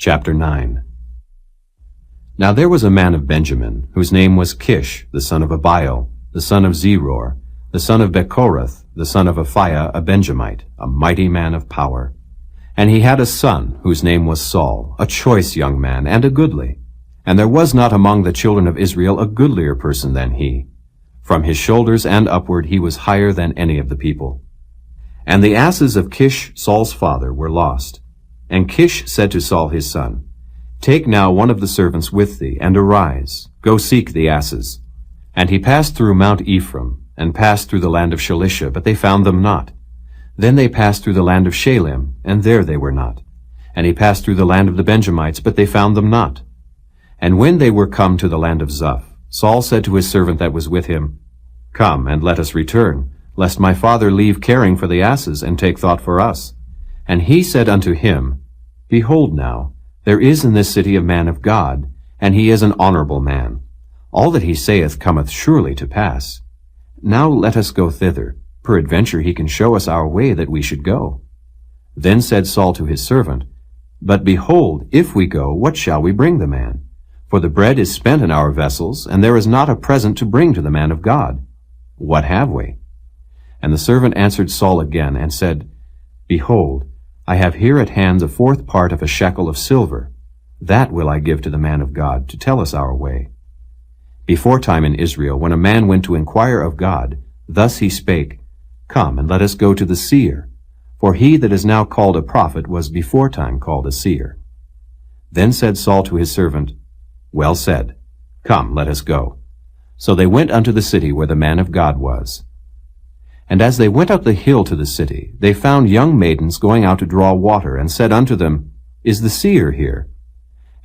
Chapter 9. Now there was a man of Benjamin, whose name was Kish, the son of Abiel, the son of Zeror, the son of Bechorath, the son of Aphiah, a Benjamite, a mighty man of power. And he had a son, whose name was Saul, a choice young man, and a goodly. And there was not among the children of Israel a goodlier person than he. From his shoulders and upward he was higher than any of the people. And the asses of Kish, Saul's father, were lost. And Kish said to Saul his son, Take now one of the servants with thee, and arise, go seek the asses. And he passed through Mount Ephraim, and passed through the land of Shalisha, but they found them not. Then they passed through the land of Shalim, and there they were not. And he passed through the land of the Benjamites, but they found them not. And when they were come to the land of Zuph, Saul said to his servant that was with him, Come, and let us return, lest my father leave caring for the asses, and take thought for us. And he said unto him, Behold now, there is in this city a man of God, and he is an honorable man. All that he saith cometh surely to pass. Now let us go thither. Peradventure he can show us our way that we should go. Then said Saul to his servant, But behold, if we go, what shall we bring the man? For the bread is spent in our vessels, and there is not a present to bring to the man of God. What have we? And the servant answered Saul again, and said, Behold, I have here at hand the fourth part of a shekel of silver. That will I give to the man of God, to tell us our way. Beforetime in Israel, when a man went to inquire of God, thus he spake, Come, and let us go to the seer. For he that is now called a prophet was beforetime called a seer. Then said Saul to his servant, Well said. Come, let us go. So they went unto the city where the man of God was. And as they went up the hill to the city, they found young maidens going out to draw water, and said unto them, Is the seer here?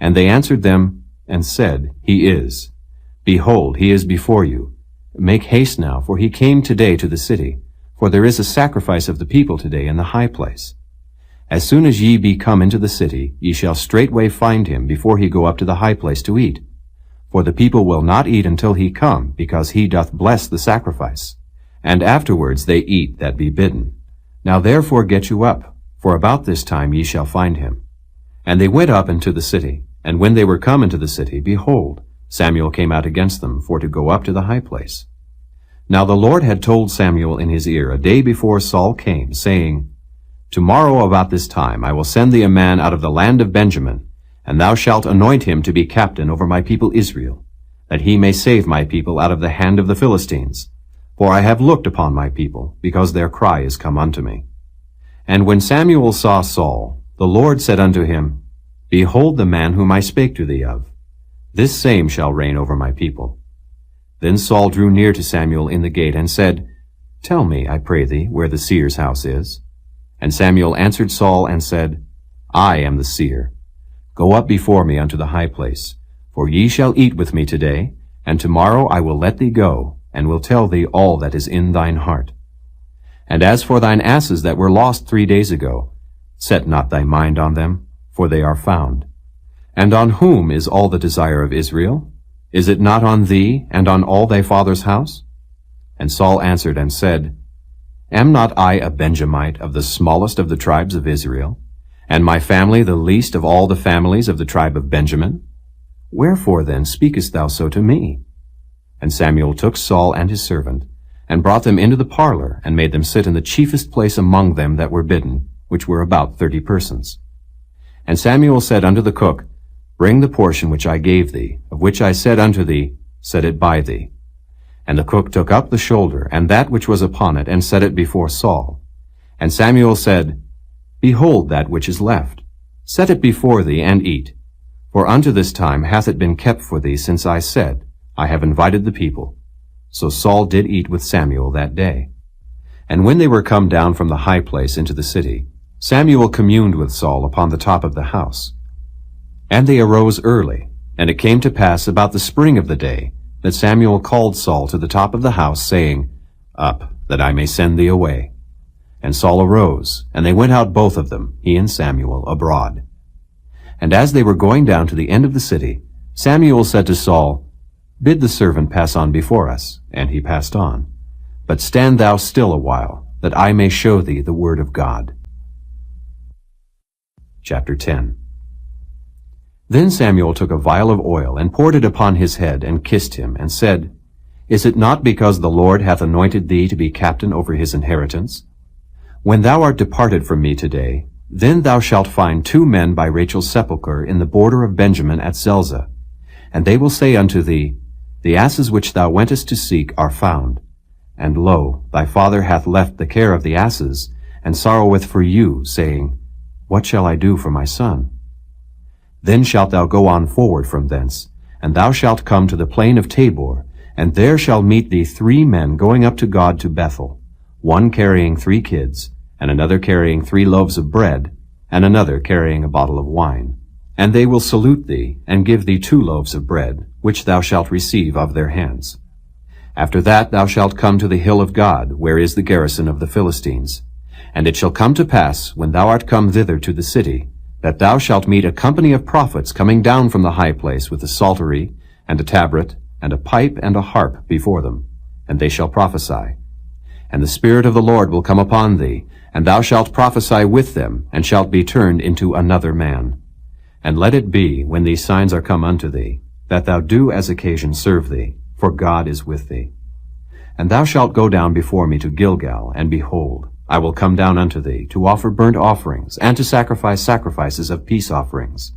And they answered them, and said, He is. Behold, he is before you. Make haste now, for he came today to the city, for there is a sacrifice of the people today in the high place. As soon as ye be come into the city, ye shall straightway find him before he go up to the high place to eat. For the people will not eat until he come, because he doth bless the sacrifice. And afterwards they eat that be bidden. Now therefore get you up, for about this time ye shall find him. And they went up into the city, and when they were come into the city, behold, Samuel came out against them, for to go up to the high place. Now the Lord had told Samuel in his ear a day before Saul came, saying, Tomorrow about this time I will send thee a man out of the land of Benjamin, and thou shalt anoint him to be captain over my people Israel, that he may save my people out of the hand of the Philistines. For I have looked upon my people, because their cry is come unto me. And when Samuel saw Saul, the Lord said unto him, Behold the man whom I spake to thee of. This same shall reign over my people. Then Saul drew near to Samuel in the gate, and said, Tell me, I pray thee, where the seer's house is. And Samuel answered Saul, and said, I am the seer. Go up before me unto the high place, for ye shall eat with me today, and tomorrow I will let thee go, and will tell thee all that is in thine heart. And as for thine asses that were lost 3 days ago, set not thy mind on them, for they are found. And on whom is all the desire of Israel? Is it not on thee, and on all thy father's house? And Saul answered and said, Am not I a Benjamite of the smallest of the tribes of Israel, and my family the least of all the families of the tribe of Benjamin? Wherefore then speakest thou so to me? And Samuel took Saul and his servant, and brought them into the parlor, and made them sit in the chiefest place among them that were bidden, which were about 30 persons. And Samuel said unto the cook, Bring the portion which I gave thee, of which I said unto thee, Set it by thee. And the cook took up the shoulder, and that which was upon it, and set it before Saul. And Samuel said, Behold that which is left. Set it before thee, and eat. For unto this time hath it been kept for thee, since I said, I have invited the people. So Saul did eat with Samuel that day. And when they were come down from the high place into the city, Samuel communed with Saul upon the top of the house. And they arose early, and it came to pass about the spring of the day, that Samuel called Saul to the top of the house, saying, Up, that I may send thee away. And Saul arose, and they went out both of them, he and Samuel, abroad. And as they were going down to the end of the city, Samuel said to Saul, Bid the servant pass on before us. And he passed on. But stand thou still a while, that I may show thee the word of God. Chapter 10. Then Samuel took a vial of oil, and poured it upon his head, and kissed him, and said, Is it not because the Lord hath anointed thee to be captain over his inheritance? When thou art departed from me today, then thou shalt find 2 men by Rachel's sepulchre in the border of Benjamin at Zelzah. And they will say unto thee, The asses which thou wentest to seek are found. And lo, thy father hath left the care of the asses, and sorroweth for you, saying, What shall I do for my son? Then shalt thou go on forward from thence, and thou shalt come to the plain of Tabor, and there shall meet thee 3 men going up to God to Bethel, one carrying 3 kids, and another carrying 3 loaves of bread, and another carrying a bottle of wine. And they will salute thee, and give thee 2 loaves of bread, which thou shalt receive of their hands. After that thou shalt come to the hill of God, where is the garrison of the Philistines. And it shall come to pass, when thou art come thither to the city, that thou shalt meet a company of prophets coming down from the high place with a psaltery, and a tabret, and a pipe, and a harp before them, and they shall prophesy. And the Spirit of the Lord will come upon thee, and thou shalt prophesy with them, and shalt be turned into another man. And let it be, when these signs are come unto thee, that thou do as occasion serve thee, for God is with thee. And thou shalt go down before me to Gilgal, and behold, I will come down unto thee, to offer burnt offerings, and to sacrifice sacrifices of peace offerings.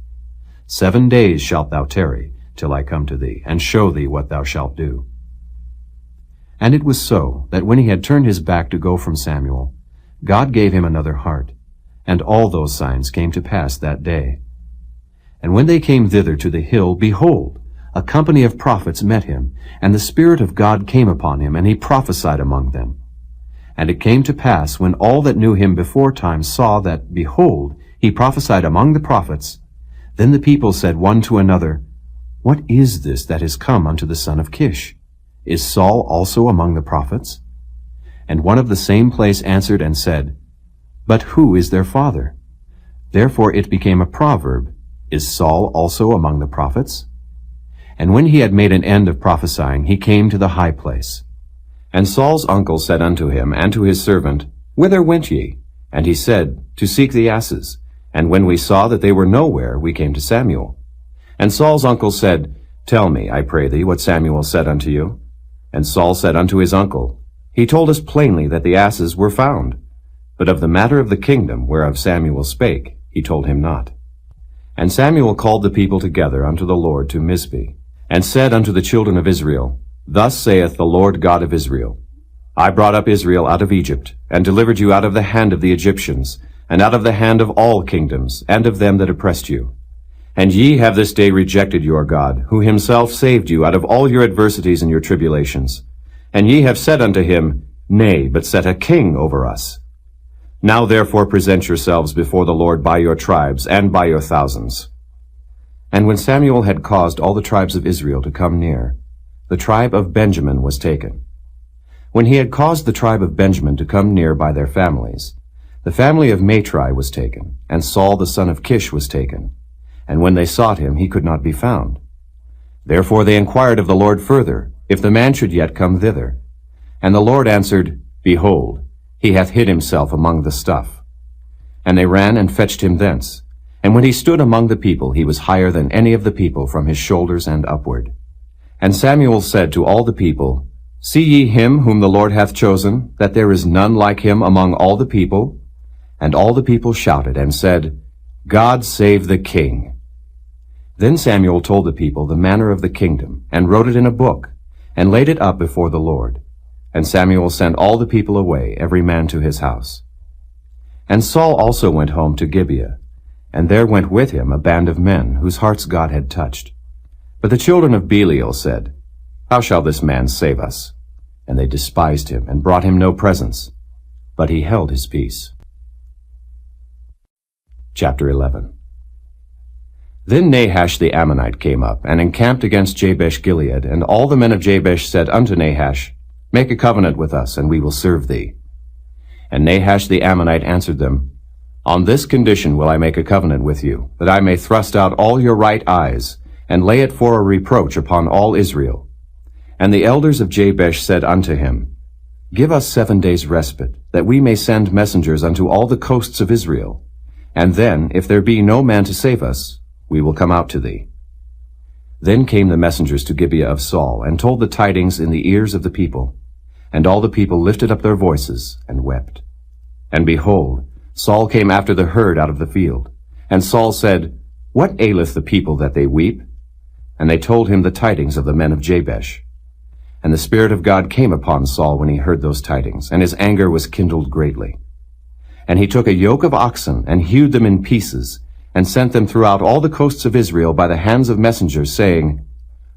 7 days shalt thou tarry, till I come to thee, and show thee what thou shalt do. And it was so, that when he had turned his back to go from Samuel, God gave him another heart, and all those signs came to pass that day. And when they came thither to the hill, behold, a company of prophets met him, and the Spirit of God came upon him, and he prophesied among them. And it came to pass, when all that knew him beforetime saw that, behold, he prophesied among the prophets, then the people said one to another, What is this that is come unto the son of Kish? Is Saul also among the prophets? And one of the same place answered and said, But who is their father? Therefore it became a proverb, Is Saul also among the prophets? And when he had made an end of prophesying, he came to the high place. And Saul's uncle said unto him and to his servant, Whither went ye? And he said, To seek the asses. And when we saw that they were nowhere, we came to Samuel. And Saul's uncle said, Tell me, I pray thee, what Samuel said unto you. And Saul said unto his uncle, He told us plainly that the asses were found. But of the matter of the kingdom whereof Samuel spake, he told him not. And Samuel called the people together unto the Lord to Mizpeh, and said unto the children of Israel, Thus saith the Lord God of Israel, I brought up Israel out of Egypt, and delivered you out of the hand of the Egyptians, and out of the hand of all kingdoms, and of them that oppressed you. And ye have this day rejected your God, who himself saved you out of all your adversities and your tribulations. And ye have said unto him, Nay, but set a king over us. Now therefore present yourselves before the Lord by your tribes, and by your thousands. And when Samuel had caused all the tribes of Israel to come near, the tribe of Benjamin was taken. When he had caused the tribe of Benjamin to come near by their families, the family of Matri was taken, and Saul the son of Kish was taken. And when they sought him, he could not be found. Therefore they inquired of the Lord further, if the man should yet come thither. And the Lord answered, Behold, he hath hid himself among the stuff. And they ran and fetched him thence. And when he stood among the people, he was higher than any of the people from his shoulders and upward. And Samuel said to all the people, See ye him whom the Lord hath chosen, that there is none like him among all the people? And all the people shouted and said, God save the king. Then Samuel told the people the manner of the kingdom, and wrote it in a book, and laid it up before the Lord. And Samuel sent all the people away, every man to his house. And Saul also went home to Gibeah, and there went with him a band of men, whose hearts God had touched. But the children of Belial said, How shall this man save us? And they despised him, and brought him no presents. But he held his peace. Chapter 11. Then Nahash the Ammonite came up, and encamped against Jabesh Gilead, and all the men of Jabesh said unto Nahash, Make a covenant with us, and we will serve thee. And Nahash the Ammonite answered them, On this condition will I make a covenant with you, that I may thrust out all your right eyes, and lay it for a reproach upon all Israel. And the elders of Jabesh said unto him, Give us 7 days' respite, that we may send messengers unto all the coasts of Israel. And then, if there be no man to save us, we will come out to thee. Then came the messengers to Gibeah of Saul, and told the tidings in the ears of the people. And all the people lifted up their voices, and wept. And behold, Saul came after the herd out of the field. And Saul said, What aileth the people that they weep? And they told him the tidings of the men of Jabesh. And the Spirit of God came upon Saul when he heard those tidings, and his anger was kindled greatly. And he took a yoke of oxen, and hewed them in pieces, and sent them throughout all the coasts of Israel by the hands of messengers, saying,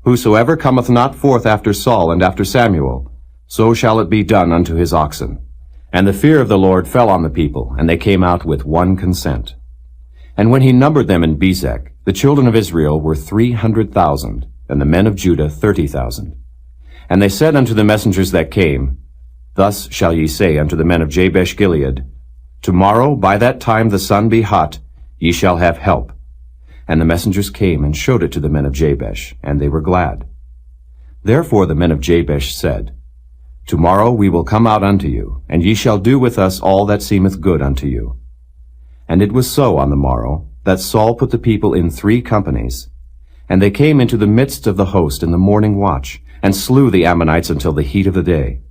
Whosoever cometh not forth after Saul and after Samuel, so shall it be done unto his oxen. And the fear of the Lord fell on the people, and they came out with one consent. And when he numbered them in Bezek, the children of Israel were 300,000, and the men of Judah 30,000. And they said unto the messengers that came, Thus shall ye say unto the men of Jabesh Gilead, Tomorrow by that time the sun be hot, ye shall have help. And the messengers came and showed it to the men of Jabesh, and they were glad. Therefore the men of Jabesh said, Tomorrow we will come out unto you, and ye shall do with us all that seemeth good unto you. And it was so on the morrow, that Saul put the people in 3 companies. And they came into the midst of the host in the morning watch, and slew the Ammonites until the heat of the day.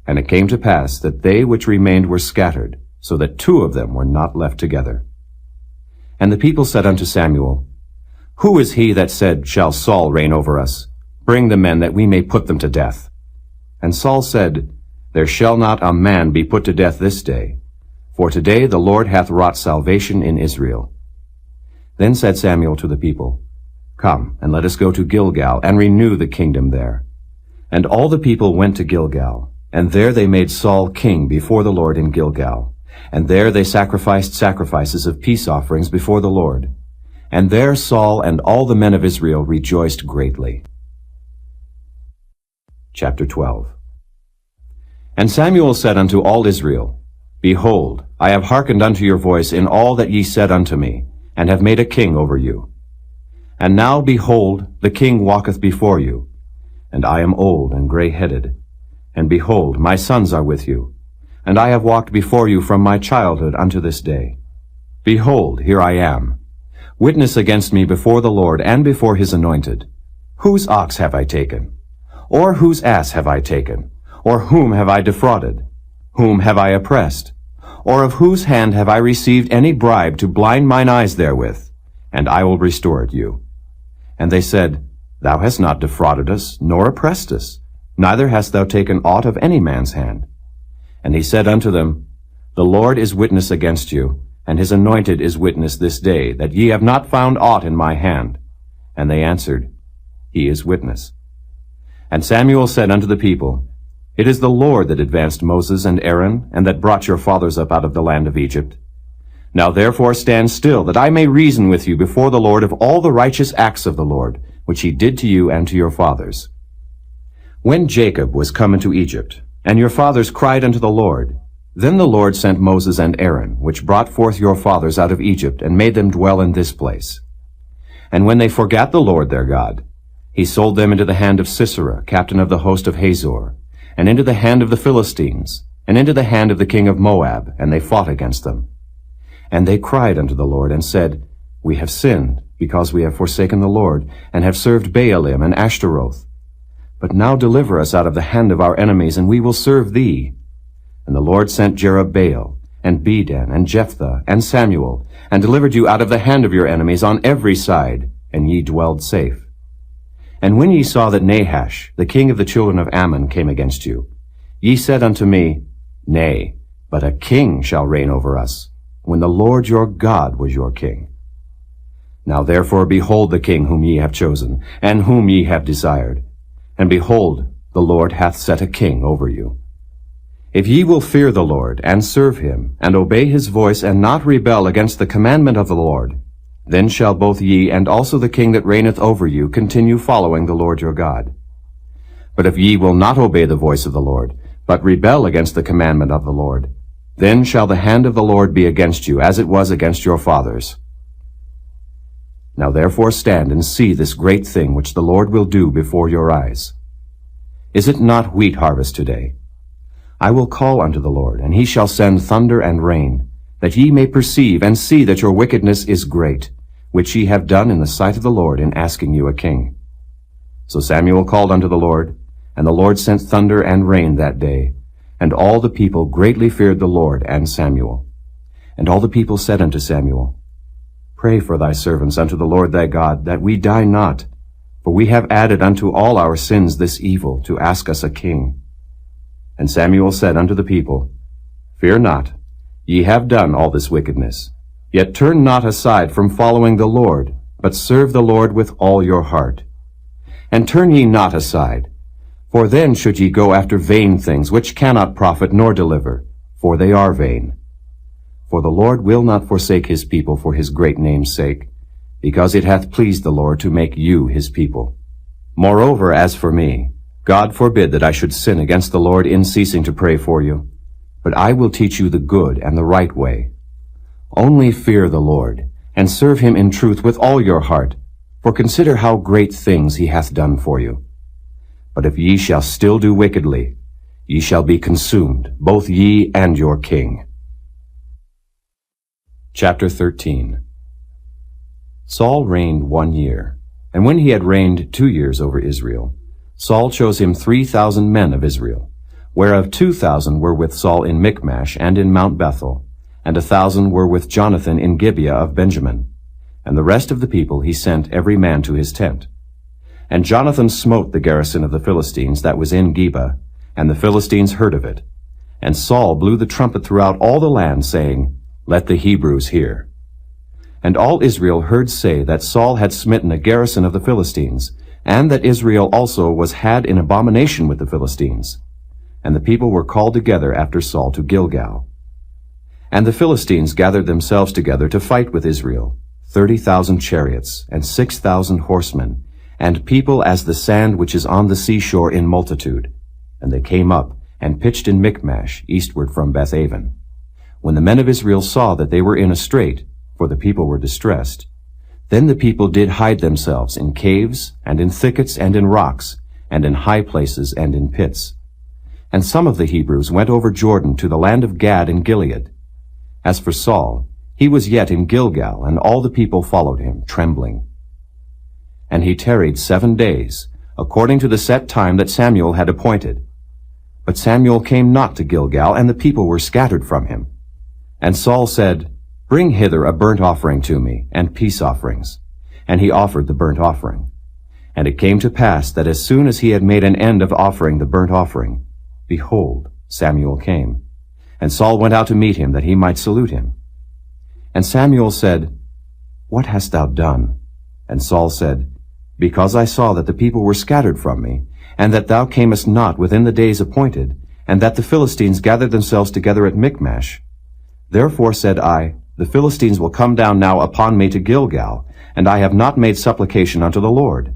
And it came to pass that they which remained were scattered, so that 2 of them were not left together. And the people said unto Samuel, Who is he that said, Shall Saul reign over us? Bring the men, that we may put them to death. And Saul said, There shall not a man be put to death this day, for today the Lord hath wrought salvation in Israel. Then said Samuel to the people, Come, and let us go to Gilgal, and renew the kingdom there. And all the people went to Gilgal, and there they made Saul king before the Lord in Gilgal. And there they sacrificed sacrifices of peace offerings before the Lord. And there Saul and all the men of Israel rejoiced greatly. Chapter 12. And Samuel said unto all Israel, Behold, I have hearkened unto your voice in all that ye said unto me, and have made a king over you. And now, behold, the king walketh before you, and I am old and gray-headed. And behold, my sons are with you, and I have walked before you from my childhood unto this day. Behold, here I am. Witness against me before the Lord and before his anointed. Whose ox have I taken? Or whose ass have I taken? Or whom have I defrauded? Whom have I oppressed? Or of whose hand have I received any bribe to blind mine eyes therewith? And I will restore it you. And they said, Thou hast not defrauded us, nor oppressed us, neither hast thou taken aught of any man's hand. And he said unto them, The Lord is witness against you, and his anointed is witness this day, that ye have not found aught in my hand. And they answered, He is witness. And Samuel said unto the people, It is the Lord that advanced Moses and Aaron, and that brought your fathers up out of the land of Egypt. Now therefore stand still, that I may reason with you before the Lord of all the righteous acts of the Lord, which he did to you and to your fathers. When Jacob was come into Egypt, and your fathers cried unto the Lord, then the Lord sent Moses and Aaron, which brought forth your fathers out of Egypt, and made them dwell in this place. And when they forgat the Lord their God, he sold them into the hand of Sisera, captain of the host of Hazor, and into the hand of the Philistines, and into the hand of the king of Moab, and they fought against them. And they cried unto the Lord, and said, We have sinned, because we have forsaken the Lord, and have served Baalim and Ashtaroth. But now deliver us out of the hand of our enemies, and we will serve thee. And the Lord sent Jerubbaal, and Bedan, and Jephthah, and Samuel, and delivered you out of the hand of your enemies on every side, and ye dwelled safe. And when ye saw that Nahash, the king of the children of Ammon, came against you, ye said unto me, Nay, but a king shall reign over us, when the Lord your God was your king. Now therefore behold the king whom ye have chosen, and whom ye have desired. And behold, the Lord hath set a king over you. If ye will fear the Lord, and serve him, and obey his voice, and not rebel against the commandment of the Lord, then shall both ye and also the king that reigneth over you continue following the Lord your God. But if ye will not obey the voice of the Lord, but rebel against the commandment of the Lord, then shall the hand of the Lord be against you, as it was against your fathers. Now therefore stand and see this great thing which the Lord will do before your eyes. Is it not wheat harvest today? I will call unto the Lord, and he shall send thunder and rain, that ye may perceive and see that your wickedness is great, which ye have done in the sight of the Lord in asking you a king. So Samuel called unto the Lord, and the Lord sent thunder and rain that day, and all the people greatly feared the Lord and Samuel. And all the people said unto Samuel, Pray for thy servants unto the Lord thy God, that we die not, for we have added unto all our sins this evil, to ask us a king. And Samuel said unto the people, Fear not, ye have done all this wickedness. Yet turn not aside from following the Lord, but serve the Lord with all your heart. And turn ye not aside, for then should ye go after vain things, which cannot profit nor deliver, for they are vain. For the Lord will not forsake his people for his great name's sake, because it hath pleased the Lord to make you his people. Moreover, as for me, God forbid that I should sin against the Lord in ceasing to pray for you, but I will teach you the good and the right way. Only fear the Lord, and serve him in truth with all your heart, for consider how great things he hath done for you. But if ye shall still do wickedly, ye shall be consumed, both ye and your king. Chapter 13. Saul reigned 1 year, and when he had reigned 2 years over Israel, Saul chose him 3,000 men of Israel, whereof 2,000 were with Saul in Michmash and in Mount Bethel, and 1,000 were with Jonathan in Gibeah of Benjamin. And the rest of the people he sent every man to his tent. And Jonathan smote the garrison of the Philistines that was in Geba, and the Philistines heard of it. And Saul blew the trumpet throughout all the land, saying, Let the Hebrews hear. And all Israel heard say that Saul had smitten a garrison of the Philistines, and that Israel also was had in abomination with the Philistines. And the people were called together after Saul to Gilgal. And the Philistines gathered themselves together to fight with Israel, 30,000 chariots, and 6,000 horsemen, and people as the sand which is on the seashore in multitude. And they came up, and pitched in Michmash, eastward from Bethaven. When the men of Israel saw that they were in a strait, for the people were distressed, then the people did hide themselves in caves, and in thickets, and in rocks, and in high places, and in pits. And some of the Hebrews went over Jordan to the land of Gad and Gilead. As for Saul, he was yet in Gilgal, and all the people followed him, trembling. And he tarried 7 days, according to the set time that Samuel had appointed. But Samuel came not to Gilgal, and the people were scattered from him. And Saul said, Bring hither a burnt offering to me, and peace offerings. And he offered the burnt offering. And it came to pass that as soon as he had made an end of offering the burnt offering, behold, Samuel came. And Saul went out to meet him, that he might salute him. And Samuel said, What hast thou done? And Saul said, Because I saw that the people were scattered from me, and that thou camest not within the days appointed, and that the Philistines gathered themselves together at Michmash. Therefore said I, The Philistines will come down now upon me to Gilgal, and I have not made supplication unto the Lord.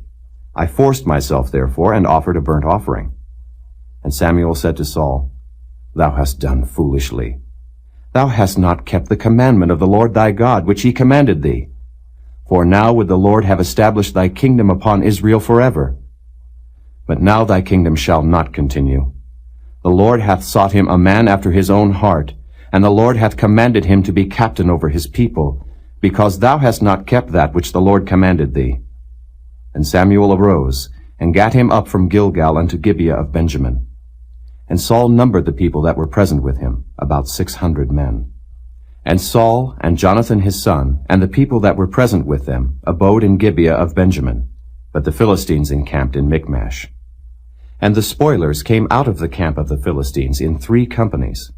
I forced myself therefore, and offered a burnt offering. And Samuel said to Saul, Thou hast done foolishly. Thou hast not kept the commandment of the Lord thy God, which he commanded thee. For now would the Lord have established thy kingdom upon Israel forever. But now thy kingdom shall not continue. The Lord hath sought him a man after his own heart, and the Lord hath commanded him to be captain over his people, because thou hast not kept that which the Lord commanded thee. And Samuel arose, and gat him up from Gilgal unto Gibeah of Benjamin. And Saul numbered the people that were present with him, about 600 men. And Saul and Jonathan his son, and the people that were present with them, abode in Gibeah of Benjamin, but the Philistines encamped in Michmash. And the spoilers came out of the camp of the Philistines in 3 companies.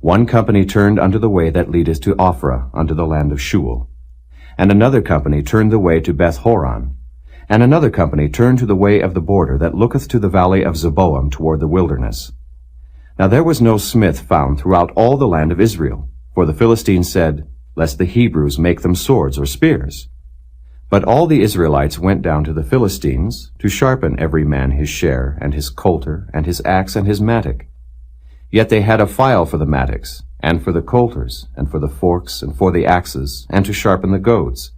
One company turned unto the way that leadeth to Ophrah, unto the land of Shual. And another company turned the way to Beth-horon. And another company turned to the way of the border that looketh to the valley of Zeboam toward the wilderness. Now there was no smith found throughout all the land of Israel, for the Philistines said, Lest the Hebrews make them swords or spears. But all the Israelites went down to the Philistines, to sharpen every man his share, and his coulter, and his axe, and his mattock. Yet they had a file for the mattocks, and for the coulters, and for the forks, and for the axes, and to sharpen the goads.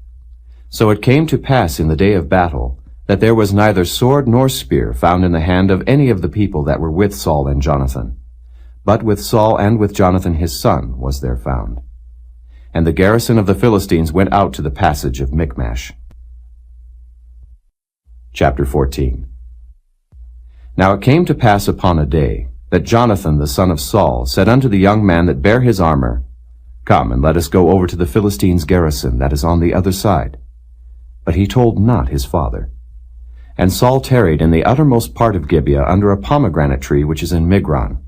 So it came to pass in the day of battle, that there was neither sword nor spear found in the hand of any of the people that were with Saul and Jonathan. But with Saul and with Jonathan his son was there found. And the garrison of the Philistines went out to the passage of Michmash. Chapter 14. Now it came to pass upon a day that Jonathan the son of Saul said unto the young man that bare his armor, Come, and let us go over to the Philistines' garrison that is on the other side. But he told not his father. And Saul tarried in the uttermost part of Gibeah under a pomegranate tree which is in Migron.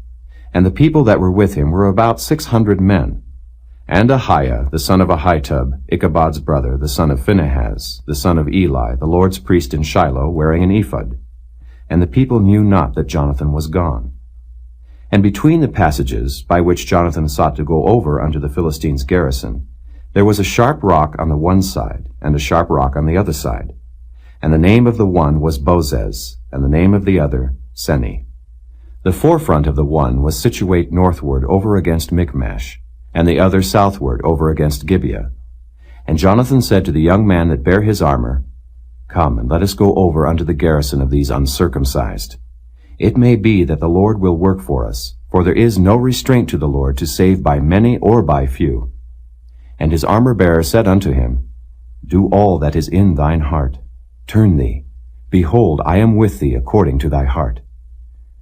And the people that were with him were about 600 men. And Ahiah, the son of Ahitub, Ichabod's brother, the son of Phinehas, the son of Eli, the Lord's priest in Shiloh, wearing an ephod. And the people knew not that Jonathan was gone. And between the passages by which Jonathan sought to go over unto the Philistines' garrison, there was a sharp rock on the one side, and a sharp rock on the other side. And the name of the one was Bozez, and the name of the other Seni. The forefront of the one was situate northward over against Michmash, and the other southward over against Gibeah. And Jonathan said to the young man that bare his armor, Come, and let us go over unto the garrison of these uncircumcised. It may be that the Lord will work for us, for there is no restraint to the Lord to save by many or by few. And his armor-bearer said unto him, Do all that is in thine heart. Turn thee. Behold, I am with thee according to thy heart.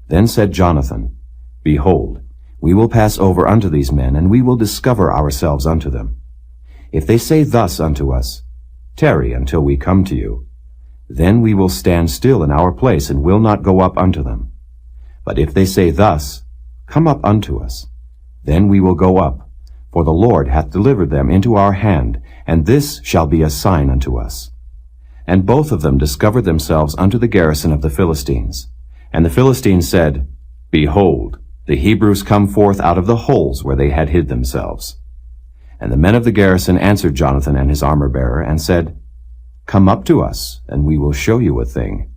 Then said Jonathan, Behold, we will pass over unto these men, and we will discover ourselves unto them. If they say thus unto us, Tarry until we come to you, then we will stand still in our place, and will not go up unto them. But if they say thus, Come up unto us, then we will go up, for the Lord hath delivered them into our hand, and this shall be a sign unto us. And both of them discovered themselves unto the garrison of the Philistines. And the Philistines said, Behold, the Hebrews come forth out of the holes where they had hid themselves. And the men of the garrison answered Jonathan and his armor-bearer, and said, Come up to us, and we will show you a thing.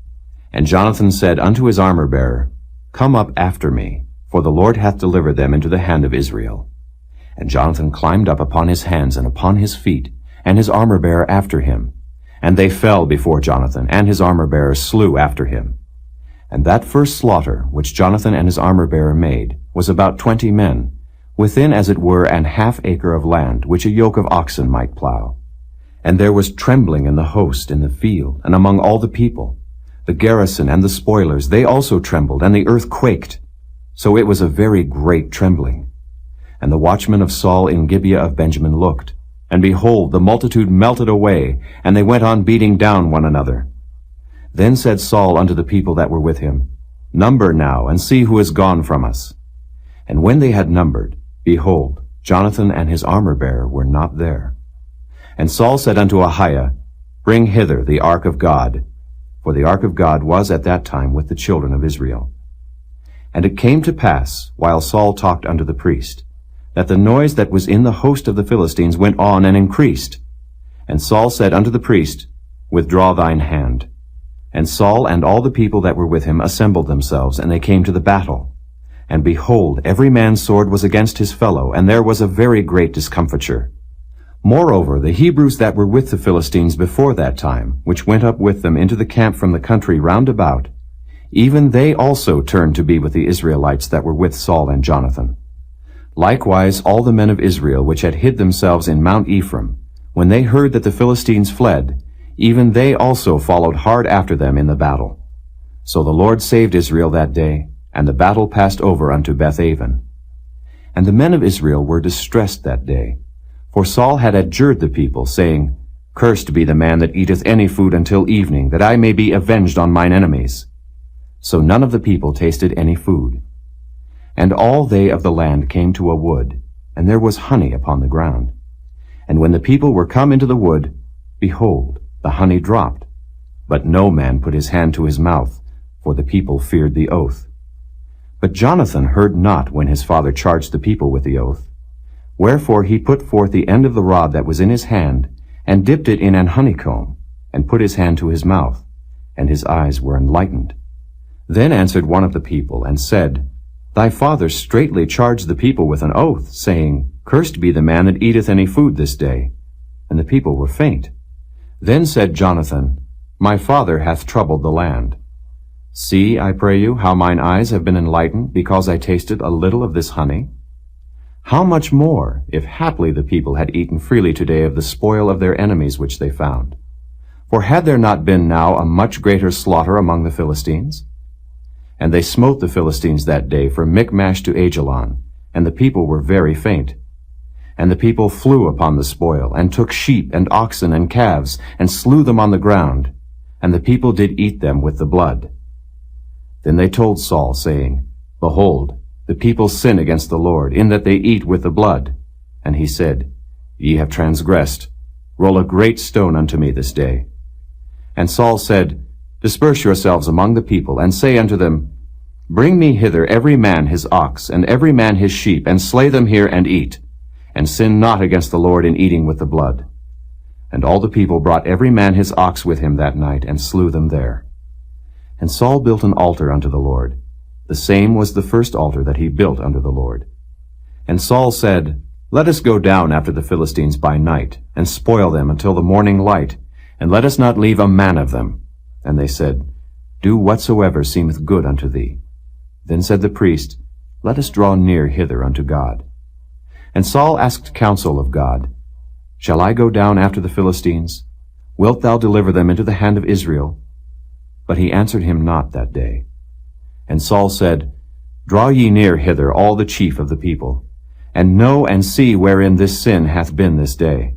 And Jonathan said unto his armor-bearer, Come up after me, for the Lord hath delivered them into the hand of Israel. And Jonathan climbed up upon his hands and upon his feet, and his armor-bearer after him. And they fell before Jonathan, and his armor-bearer slew after him. And that first slaughter which Jonathan and his armor-bearer made was about 20 men, within as it were an half acre of land, which a yoke of oxen might plow. And there was trembling in the host in the field, and among all the people. The garrison and the spoilers, they also trembled, and the earth quaked. So it was a very great trembling. And the watchmen of Saul in Gibeah of Benjamin looked, and behold, the multitude melted away, and they went on beating down one another. Then said Saul unto the people that were with him, Number now, and see who is gone from us. And when they had numbered, behold, Jonathan and his armor-bearer were not there. And Saul said unto Ahiah, Bring hither the ark of God. For the ark of God was at that time with the children of Israel. And it came to pass, while Saul talked unto the priest, that the noise that was in the host of the Philistines went on and increased. And Saul said unto the priest, Withdraw thine hand. And Saul and all the people that were with him assembled themselves, and they came to the battle. And behold, every man's sword was against his fellow, and there was a very great discomfiture. Moreover, the Hebrews that were with the Philistines before that time, which went up with them into the camp from the country round about, even they also turned to be with the Israelites that were with Saul and Jonathan. Likewise all the men of Israel which had hid themselves in Mount Ephraim, when they heard that the Philistines fled, even they also followed hard after them in the battle. So the Lord saved Israel that day, and the battle passed over unto Beth-aven. And the men of Israel were distressed that day, for Saul had adjured the people, saying, Cursed be the man that eateth any food until evening, that I may be avenged on mine enemies. So none of the people tasted any food. And all they of the land came to a wood, and there was honey upon the ground. And when the people were come into the wood, behold, the honey dropped. But no man put his hand to his mouth, for the people feared the oath. But Jonathan heard not when his father charged the people with the oath. Wherefore he put forth the end of the rod that was in his hand, and dipped it in an honeycomb, and put his hand to his mouth, and his eyes were enlightened. Then answered one of the people, and said, Thy father straitly charged the people with an oath, saying, Cursed be the man that eateth any food this day. And the people were faint. Then said Jonathan, My father hath troubled the land. See, I pray you, how mine eyes have been enlightened, because I tasted a little of this honey. How much more, if haply the people had eaten freely today of the spoil of their enemies which they found? For had there not been now a much greater slaughter among the Philistines? And they smote the Philistines that day from Michmash to Ajalon, and the people were very faint. And the people flew upon the spoil, and took sheep and oxen and calves, and slew them on the ground, and the people did eat them with the blood. Then they told Saul, saying, Behold, the people sin against the Lord, in that they eat with the blood. And he said, Ye have transgressed. Roll a great stone unto me this day. And Saul said, Disperse yourselves among the people, and say unto them, Bring me hither every man his ox, and every man his sheep, and slay them here, and eat. And sin not against the Lord in eating with the blood. And all the people brought every man his ox with him that night, and slew them there. And Saul built an altar unto the Lord. The same was the first altar that he built unto the Lord. And Saul said, Let us go down after the Philistines by night, and spoil them until the morning light, and let us not leave a man of them. And they said, Do whatsoever seemeth good unto thee. Then said the priest, Let us draw near hither unto God. And Saul asked counsel of God, Shall I go down after the Philistines? Wilt thou deliver them into the hand of Israel? But he answered him not that day. And Saul said, Draw ye near hither all the chief of the people, and know and see wherein this sin hath been this day.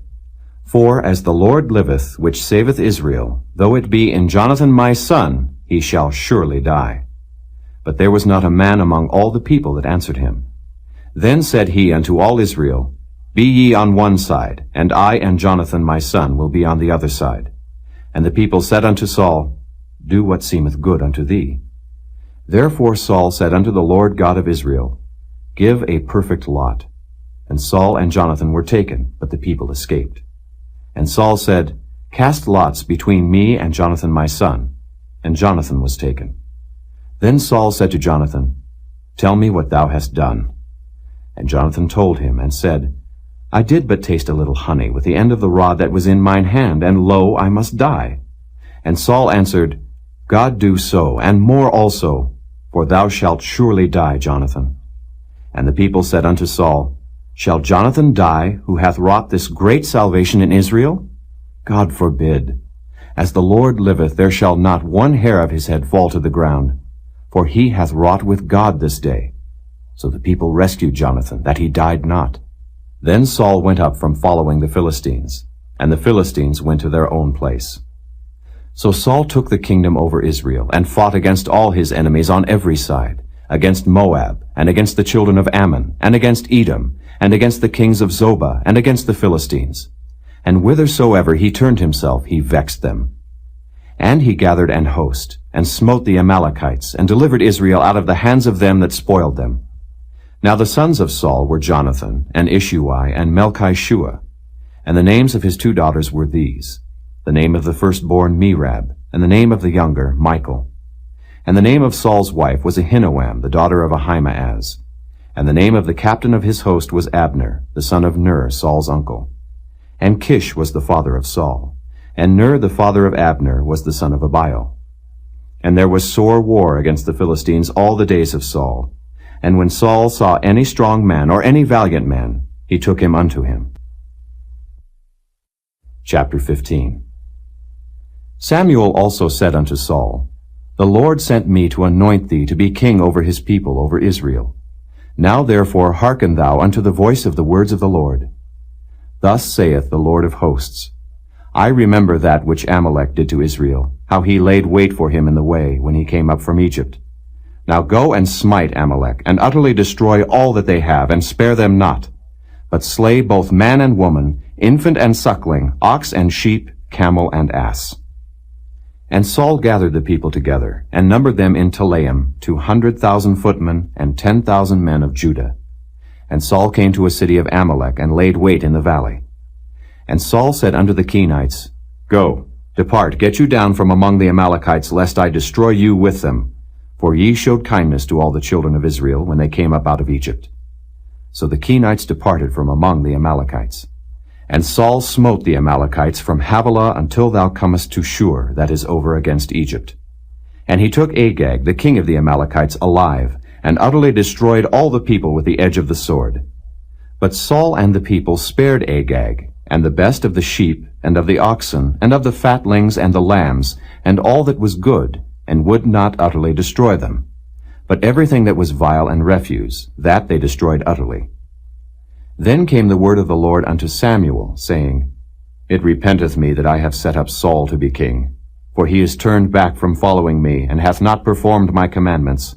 For as the Lord liveth, which saveth Israel, though it be in Jonathan my son, he shall surely die. But there was not a man among all the people that answered him. Then said he unto all Israel, Be ye on one side, and I and Jonathan my son will be on the other side. And the people said unto Saul, Do what seemeth good unto thee. Therefore Saul said unto the Lord God of Israel, Give a perfect lot. And Saul and Jonathan were taken, but the people escaped. And Saul said, Cast lots between me and Jonathan my son. And Jonathan was taken. Then Saul said to Jonathan, Tell me what thou hast done. And Jonathan told him, and said, I did but taste a little honey with the end of the rod that was in mine hand, and lo, I must die. And Saul answered, God do so, and more also, for thou shalt surely die, Jonathan. And the people said unto Saul, Shall Jonathan die, who hath wrought this great salvation in Israel? God forbid. As the Lord liveth, there shall not one hair of his head fall to the ground, for he hath wrought with God this day. So the people rescued Jonathan, that he died not. Then Saul went up from following the Philistines, and the Philistines went to their own place. So Saul took the kingdom over Israel, and fought against all his enemies on every side, against Moab, and against the children of Ammon, and against Edom, and against the kings of Zobah, and against the Philistines. And whithersoever he turned himself, he vexed them. And he gathered an host, and smote the Amalekites, and delivered Israel out of the hands of them that spoiled them. Now the sons of Saul were Jonathan, and Ishuai, and Melchishua. And the names of his two daughters were these, the name of the firstborn Merab, and the name of the younger Michal. And the name of Saul's wife was Ahinoam, the daughter of Ahimaaz. And the name of the captain of his host was Abner, the son of Ner, Saul's uncle. And Kish was the father of Saul, and Ner the father of Abner was the son of Abiel. And there was sore war against the Philistines all the days of Saul. And when Saul saw any strong man or any valiant man, he took him unto him. Chapter 15. Samuel also said unto Saul, The Lord sent me to anoint thee to be king over his people, over Israel. Now therefore hearken thou unto the voice of the words of the Lord. Thus saith the Lord of hosts, I remember that which Amalek did to Israel, how he laid wait for him in the way when he came up from Egypt. Now go and smite Amalek, and utterly destroy all that they have, and spare them not, but slay both man and woman, infant and suckling, ox and sheep, camel and ass. And Saul gathered the people together, and numbered them in Telaim, 200,000 footmen, and 10,000 men of Judah. And Saul came to a city of Amalek, and laid wait in the valley. And Saul said unto the Kenites, Go, depart, get you down from among the Amalekites, lest I destroy you with them. For ye showed kindness to all the children of Israel when they came up out of Egypt. So the Kenites departed from among the Amalekites. And Saul smote the Amalekites from Havilah until thou comest to Shur, that is over against Egypt. And he took Agag, the king of the Amalekites, alive, and utterly destroyed all the people with the edge of the sword. But Saul and the people spared Agag, and the best of the sheep, and of the oxen, and of the fatlings and the lambs, and all that was good, and would not utterly destroy them. But everything that was vile and refuse, that they destroyed utterly. Then came the word of the Lord unto Samuel, saying, It repenteth me that I have set up Saul to be king, for he is turned back from following me, and hath not performed my commandments.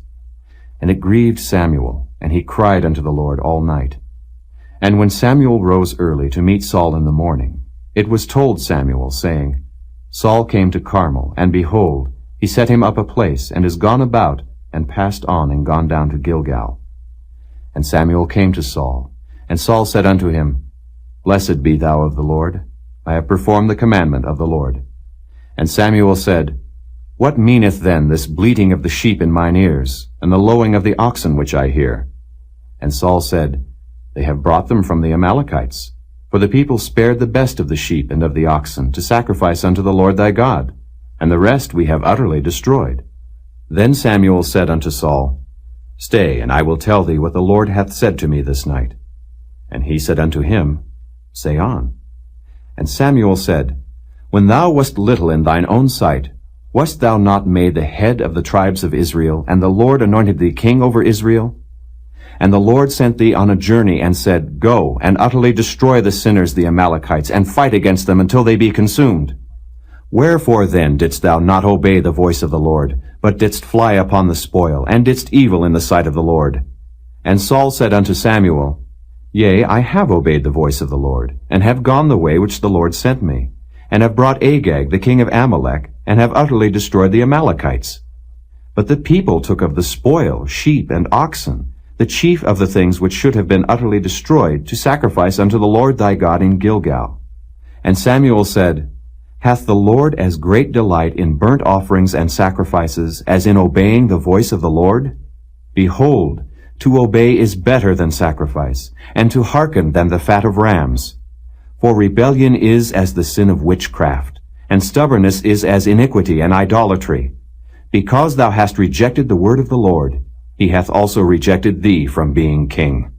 And it grieved Samuel, and he cried unto the Lord all night. And when Samuel rose early to meet Saul in the morning, it was told Samuel, saying, Saul came to Carmel, and behold, he set him up a place, and is gone about, and passed on, and gone down to Gilgal. And Samuel came to Saul, and Saul said unto him, Blessed be thou of the Lord. I have performed the commandment of the Lord. And Samuel said, What meaneth then this bleating of the sheep in mine ears, and the lowing of the oxen which I hear? And Saul said, They have brought them from the Amalekites. For the people spared the best of the sheep and of the oxen to sacrifice unto the Lord thy God, and the rest we have utterly destroyed. Then Samuel said unto Saul, Stay, and I will tell thee what the Lord hath said to me this night. And he said unto him, Say on. And Samuel said, When thou wast little in thine own sight, wast thou not made the head of the tribes of Israel, and the Lord anointed thee king over Israel? And the Lord sent thee on a journey, and said, Go, and utterly destroy the sinners the Amalekites, and fight against them until they be consumed. Wherefore then didst thou not obey the voice of the Lord, but didst fly upon the spoil, and didst evil in the sight of the Lord? And Saul said unto Samuel, Yea, I have obeyed the voice of the Lord, and have gone the way which the Lord sent me, and have brought Agag the king of Amalek, and have utterly destroyed the Amalekites. But the people took of the spoil sheep and oxen, the chief of the things which should have been utterly destroyed, to sacrifice unto the Lord thy God in Gilgal. And Samuel said, Hath the Lord as great delight in burnt offerings and sacrifices as in obeying the voice of the Lord? Behold, to obey is better than sacrifice, and to hearken than the fat of rams. For rebellion is as the sin of witchcraft, and stubbornness is as iniquity and idolatry. Because thou hast rejected the word of the Lord, he hath also rejected thee from being king.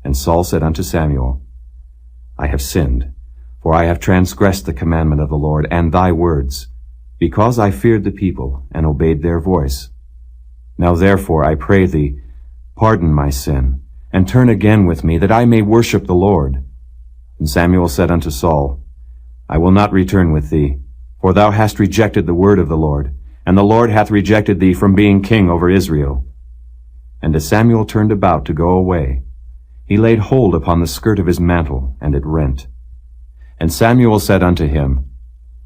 And Saul said unto Samuel, I have sinned, for I have transgressed the commandment of the Lord and thy words, because I feared the people and obeyed their voice. Now therefore I pray thee, pardon my sin, and turn again with me, that I may worship the Lord. And Samuel said unto Saul, I will not return with thee, for thou hast rejected the word of the Lord, and the Lord hath rejected thee from being king over Israel. And as Samuel turned about to go away, he laid hold upon the skirt of his mantle, and it rent. And Samuel said unto him,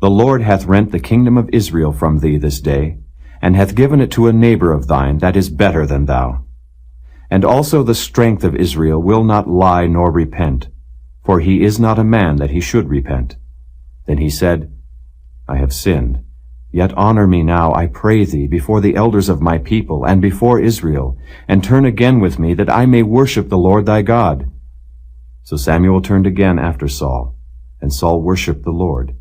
The Lord hath rent the kingdom of Israel from thee this day, and hath given it to a neighbor of thine that is better than thou. And also the strength of Israel will not lie nor repent, for he is not a man that he should repent. Then he said, I have sinned. Yet honor me now, I pray thee, before the elders of my people and before Israel, and turn again with me, that I may worship the Lord thy God. So Samuel turned again after Saul, and Saul worshipped the Lord.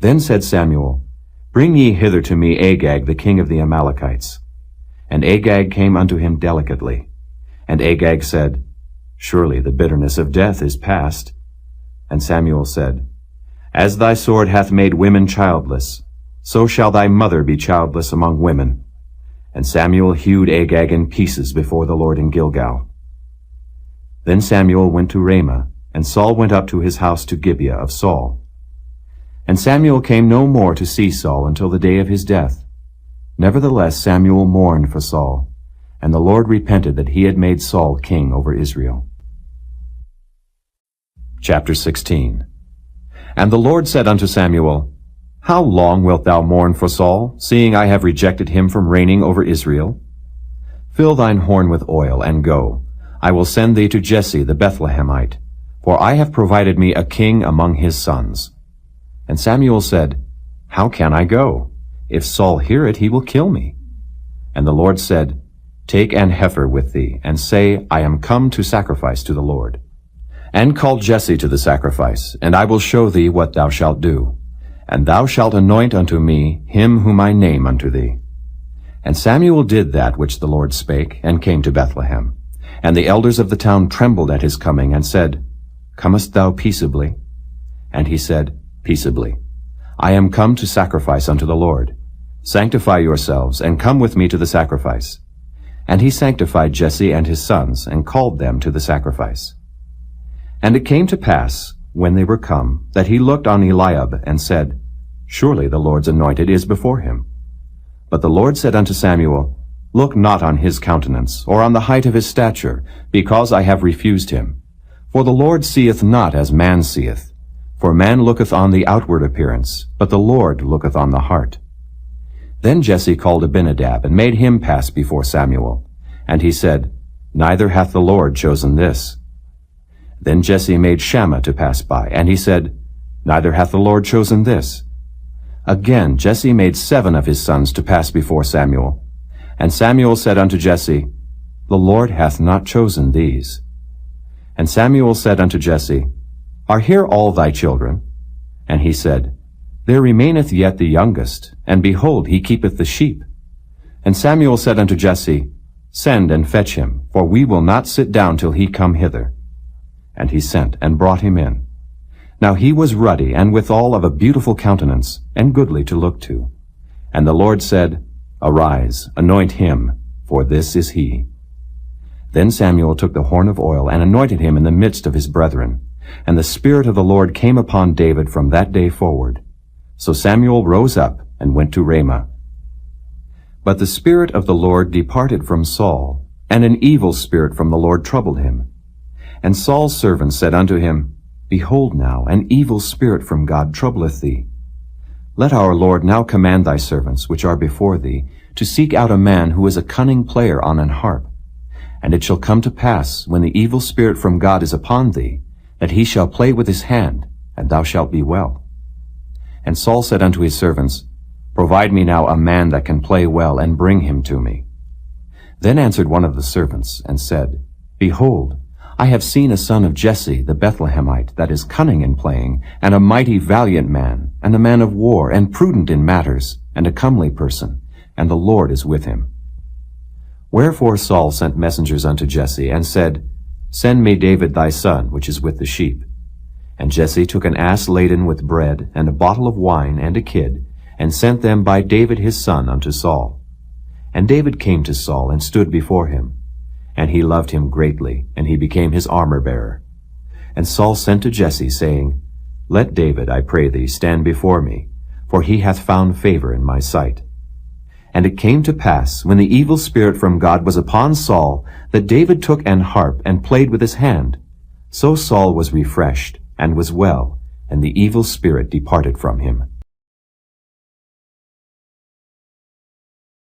Then said Samuel, Bring ye hither to me Agag the king of the Amalekites. And Agag came unto him delicately. And Agag said, Surely the bitterness of death is past. And Samuel said, As thy sword hath made women childless, so shall thy mother be childless among women. And Samuel hewed Agag in pieces before the Lord in Gilgal. Then Samuel went to Ramah, and Saul went up to his house to Gibeah of Saul. And Samuel came no more to see Saul until the day of his death. Nevertheless Samuel mourned for Saul, and the Lord repented that he had made Saul king over Israel. Chapter 16. And the Lord said unto Samuel, How long wilt thou mourn for Saul, seeing I have rejected him from reigning over Israel? Fill thine horn with oil, and go. I will send thee to Jesse the Bethlehemite, for I have provided me a king among his sons. And Samuel said, How can I go? If Saul hear it, he will kill me. And the Lord said, Take an heifer with thee, and say, I am come to sacrifice to the Lord. And call Jesse to the sacrifice, and I will show thee what thou shalt do. And thou shalt anoint unto me him whom I name unto thee. And Samuel did that which the Lord spake, and came to Bethlehem. And the elders of the town trembled at his coming, and said, Comest thou peaceably? And he said, Peaceably. I am come to sacrifice unto the Lord. Sanctify yourselves, and come with me to the sacrifice. And he sanctified Jesse and his sons, and called them to the sacrifice. And it came to pass, when they were come, that he looked on Eliab, and said, Surely the Lord's anointed is before him. But the Lord said unto Samuel, Look not on his countenance, or on the height of his stature, because I have refused him. For the Lord seeth not as man seeth. For man looketh on the outward appearance, but the Lord looketh on the heart. Then Jesse called Abinadab, and made him pass before Samuel. And he said, Neither hath the Lord chosen this. Then Jesse made Shammah to pass by, and he said, Neither hath the Lord chosen this. Again Jesse made 7 of his sons to pass before Samuel. And Samuel said unto Jesse, The Lord hath not chosen these. And Samuel said unto Jesse, Are here all thy children? And he said, There remaineth yet the youngest, and behold, he keepeth the sheep. And Samuel said unto Jesse, Send and fetch him, for we will not sit down till he come hither. And he sent, and brought him in. Now he was ruddy, and withal of a beautiful countenance, and goodly to look to. And the Lord said, Arise, anoint him, for this is he. Then Samuel took the horn of oil, and anointed him in the midst of his brethren. And the Spirit of the Lord came upon David from that day forward. So Samuel rose up, and went to Ramah. But the Spirit of the Lord departed from Saul, and an evil spirit from the Lord troubled him. And Saul's servants said unto him, Behold now, an evil spirit from God troubleth thee. Let our Lord now command thy servants, which are before thee, to seek out a man who is a cunning player on an harp. And it shall come to pass, when the evil spirit from God is upon thee, that he shall play with his hand, and thou shalt be well. And Saul said unto his servants, Provide me now a man that can play well, and bring him to me. Then answered one of the servants, and said, Behold, I have seen a son of Jesse the Bethlehemite, that is cunning in playing, and a mighty valiant man, and a man of war, and prudent in matters, and a comely person, and the Lord is with him. Wherefore Saul sent messengers unto Jesse, and said, Send me David thy son, which is with the sheep. And Jesse took an ass laden with bread, and a bottle of wine, and a kid, and sent them by David his son unto Saul. And David came to Saul, and stood before him. And he loved him greatly, and he became his armor-bearer. And Saul sent to Jesse, saying, Let David, I pray thee, stand before me, for he hath found favor in my sight. And it came to pass, when the evil spirit from God was upon Saul, that David took an harp, and played with his hand. So Saul was refreshed, and was well, and the evil spirit departed from him.